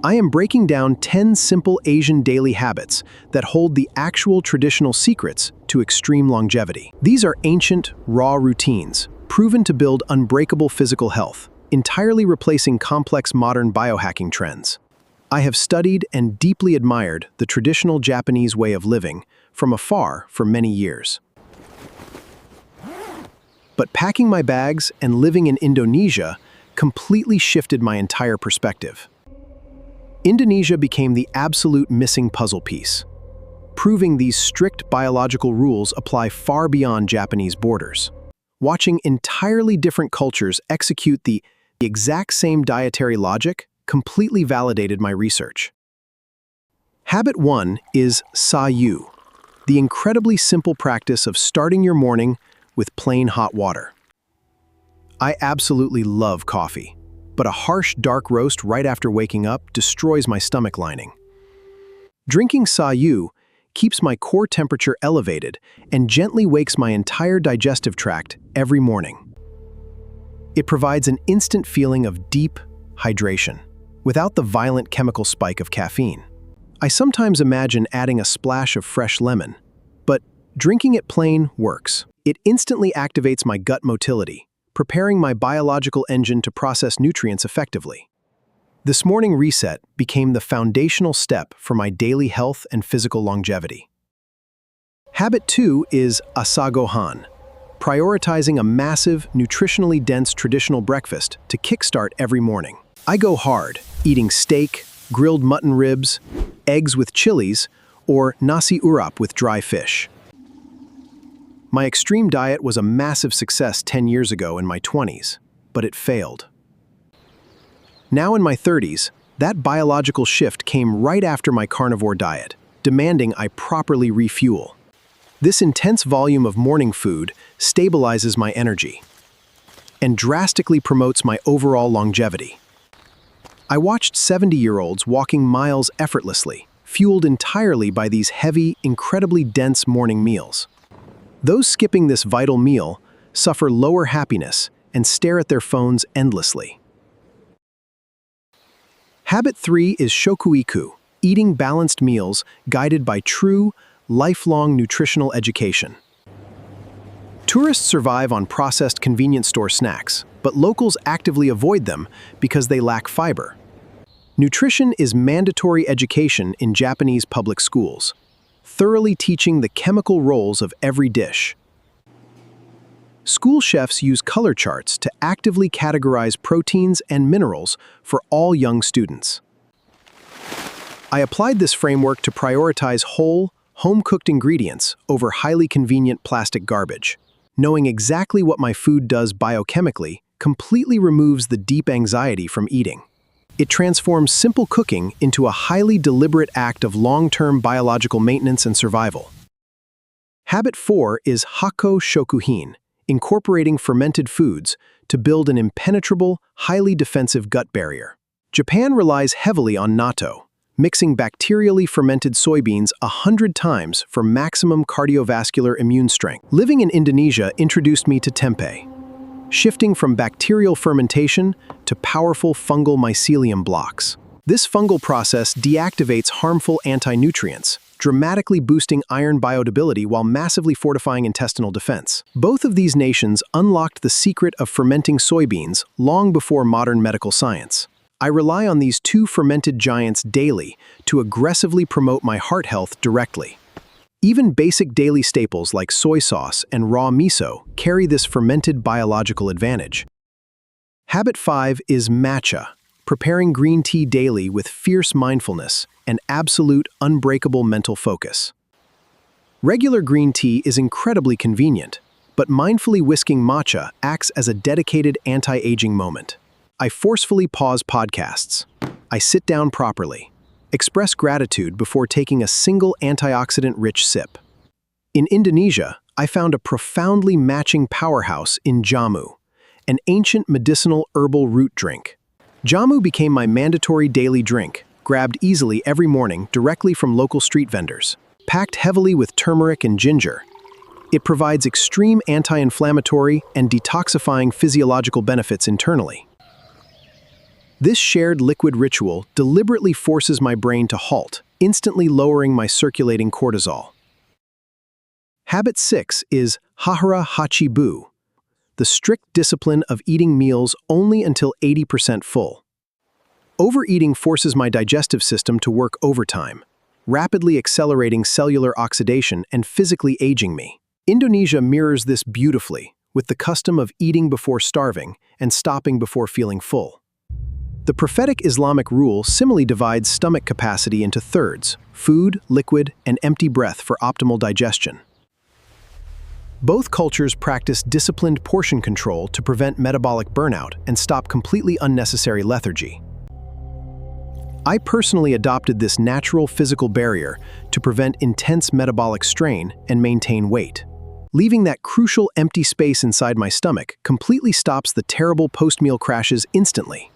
I am breaking down 10 simple Asian daily habits that hold the actual traditional secrets to extreme longevity. These are ancient, raw routines, proven to build unbreakable physical health, entirely replacing complex modern biohacking trends. I have studied and deeply admired the traditional Japanese way of living from afar for many years. But packing my bags and living in Indonesia completely shifted my entire perspective. Indonesia became the absolute missing puzzle piece, proving these strict biological rules apply far beyond Japanese borders. Watching entirely different cultures execute the exact same dietary logic completely validated my research. Habit 1 is Sayu, the incredibly simple practice of starting your morning with plain hot water. I absolutely love coffee, but a harsh dark roast right after waking up destroys my stomach lining. Drinking Sayu keeps my core temperature elevated and gently wakes my entire digestive tract every morning. It provides an instant feeling of deep hydration, without the violent chemical spike of caffeine. I sometimes imagine adding a splash of fresh lemon, but drinking it plain works. It instantly activates my gut motility, preparing my biological engine to process nutrients effectively. This morning reset became the foundational step for my daily health and physical longevity. Habit 2 is Asagohan, prioritizing a massive, nutritionally dense traditional breakfast to kickstart every morning. I go hard, eating steak, grilled mutton ribs, eggs with chilies, or nasi urap with dry fish. My extreme diet was a massive success 10 years ago in my 20s, but it failed. Now in my 30s, that biological shift came right after my carnivore diet, demanding I properly refuel. This intense volume of morning food stabilizes my energy and drastically promotes my overall longevity. I watched 70-year-olds walking miles effortlessly, fueled entirely by these heavy, incredibly dense morning meals. Those skipping this vital meal suffer lower happiness and stare at their phones endlessly. Habit 3 is Shokuiku, eating balanced meals guided by true, lifelong nutritional education. Tourists survive on processed convenience store snacks, but locals actively avoid them because they lack fiber. Nutrition is mandatory education in Japanese public schools, thoroughly teaching the chemical roles of every dish. School chefs use color charts to actively categorize proteins and minerals for all young students. I applied this framework to prioritize whole, home-cooked ingredients over highly convenient plastic garbage. Knowing exactly what my food does biochemically completely removes the deep anxiety from eating. It transforms simple cooking into a highly deliberate act of long-term biological maintenance and survival. Habit 4 is Hakko Shokuhin, incorporating fermented foods to build an impenetrable, highly defensive gut barrier. Japan relies heavily on natto, mixing bacterially fermented soybeans 100 times for maximum cardiovascular immune strength. Living in Indonesia introduced me to tempeh, shifting from bacterial fermentation to powerful fungal mycelium blocks. This fungal process deactivates harmful anti-nutrients, dramatically boosting iron biodiversity while massively fortifying intestinal defense. Both of these nations unlocked the secret of fermenting soybeans long before modern medical science. I rely on these two fermented giants daily to aggressively promote my heart health directly. Even basic daily staples like soy sauce and raw miso carry this fermented biological advantage. Habit 5 is Matcha, preparing green tea daily with fierce mindfulness and absolute unbreakable mental focus. Regular green tea is incredibly convenient, but mindfully whisking matcha acts as a dedicated anti-aging moment. I forcefully pause podcasts. I sit down properly. Express gratitude before taking a single antioxidant-rich sip. In Indonesia, I found a profoundly matching powerhouse in Jamu, an ancient medicinal herbal root drink. Jamu became my mandatory daily drink, grabbed easily every morning directly from local street vendors. Packed heavily with turmeric and ginger, it provides extreme anti-inflammatory and detoxifying physiological benefits internally. This shared liquid ritual deliberately forces my brain to halt, instantly lowering my circulating cortisol. Habit 6 is Hara Hachi, the strict discipline of eating meals only until 80% full. Overeating forces my digestive system to work overtime, rapidly accelerating cellular oxidation and physically aging me. Indonesia mirrors this beautifully, with the custom of eating before starving and stopping before feeling full. The prophetic Islamic rule similarly divides stomach capacity into thirds: food, liquid, and empty breath for optimal digestion. Both cultures practice disciplined portion control to prevent metabolic burnout and stop completely unnecessary lethargy. I personally adopted this natural physical barrier to prevent intense metabolic strain and maintain weight. Leaving that crucial empty space inside my stomach completely stops the terrible post-meal crashes instantly.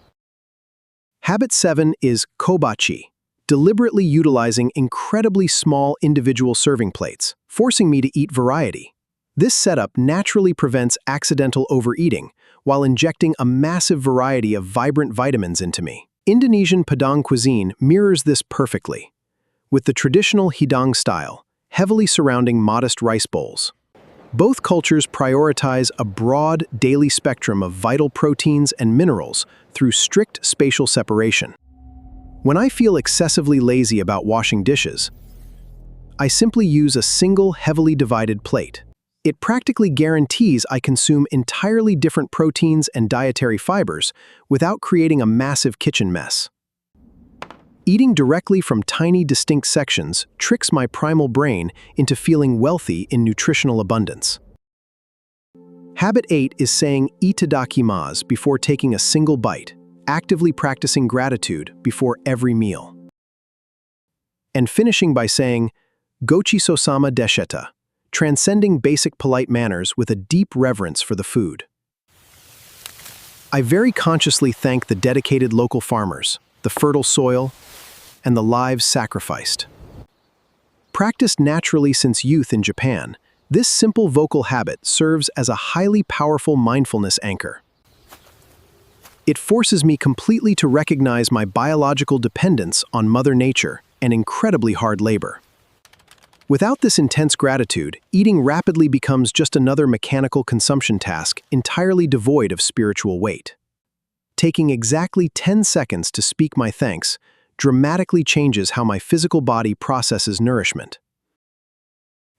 Habit 7 is Kobachi, deliberately utilizing incredibly small individual serving plates, forcing me to eat variety. This setup naturally prevents accidental overeating while injecting a massive variety of vibrant vitamins into me. Indonesian Padang cuisine mirrors this perfectly, with the traditional hidang style, heavily surrounding modest rice bowls. Both cultures prioritize a broad daily spectrum of vital proteins and minerals through strict spatial separation. When I feel excessively lazy about washing dishes, I simply use a single heavily divided plate. It practically guarantees I consume entirely different proteins and dietary fibers without creating a massive kitchen mess. Eating directly from tiny distinct sections tricks my primal brain into feeling wealthy in nutritional abundance. Habit 8 is saying itadakimasu before taking a single bite, actively practicing gratitude before every meal. And finishing by saying gochisousama deshita, transcending basic polite manners with a deep reverence for the food. I very consciously thank the dedicated local farmers, the fertile soil, and the lives sacrificed. Practiced naturally since youth in Japan, this simple vocal habit serves as a highly powerful mindfulness anchor. It forces me completely to recognize my biological dependence on Mother Nature and incredibly hard labor. Without this intense gratitude, eating rapidly becomes just another mechanical consumption task entirely devoid of spiritual weight. Taking exactly 10 seconds to speak my thanks dramatically changes how my physical body processes nourishment.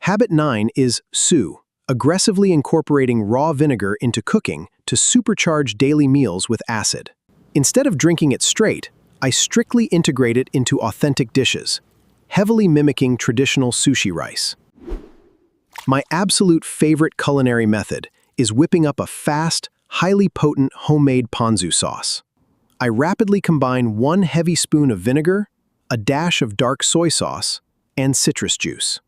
Habit 9 is Su, aggressively incorporating raw vinegar into cooking to supercharge daily meals with acid. Instead of drinking it straight, I strictly integrate it into authentic dishes, heavily mimicking traditional sushi rice. My absolute favorite culinary method is whipping up a fast, highly potent homemade ponzu sauce. I rapidly combine 1 heavy spoon of vinegar, a dash of dark soy sauce, and citrus juice.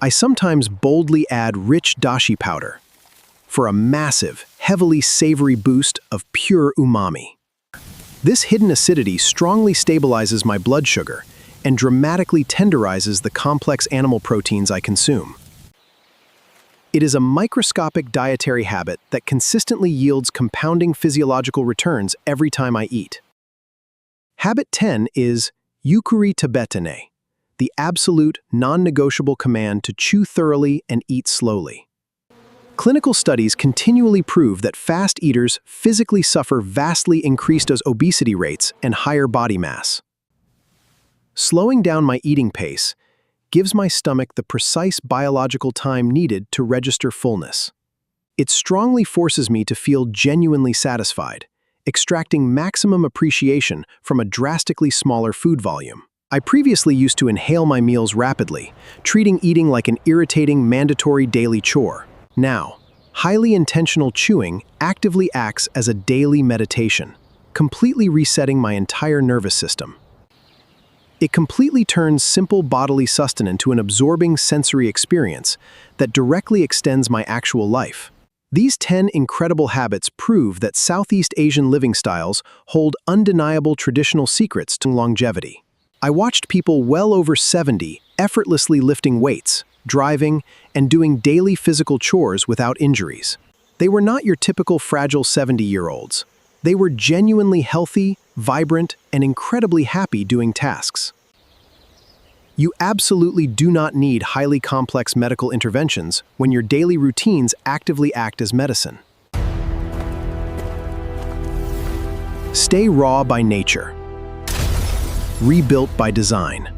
I sometimes boldly add rich dashi powder for a massive, heavily savory boost of pure umami. This hidden acidity strongly stabilizes my blood sugar and dramatically tenderizes the complex animal proteins I consume. It is a microscopic dietary habit that consistently yields compounding physiological returns every time I eat. Habit 10 is Yukuri tabetane, the absolute, non-negotiable command to chew thoroughly and eat slowly. Clinical studies continually prove that fast eaters physically suffer vastly increased obesity rates and higher body mass. Slowing down my eating pace gives my stomach the precise biological time needed to register fullness. It strongly forces me to feel genuinely satisfied, extracting maximum appreciation from a drastically smaller food volume. I previously used to inhale my meals rapidly, treating eating like an irritating mandatory daily chore. Now, highly intentional chewing actively acts as a daily meditation, completely resetting my entire nervous system. It completely turns simple bodily sustenance into an absorbing sensory experience that directly extends my actual life. These 10 incredible habits prove that Southeast Asian living styles hold undeniable traditional secrets to longevity. I watched people well over 70 effortlessly lifting weights, driving, and doing daily physical chores without injuries. They were not your typical fragile 70-year-olds. They were genuinely healthy, vibrant, and incredibly happy doing tasks. You absolutely do not need highly complex medical interventions when your daily routines actively act as medicine. Stay raw by nature. Rebuilt by design.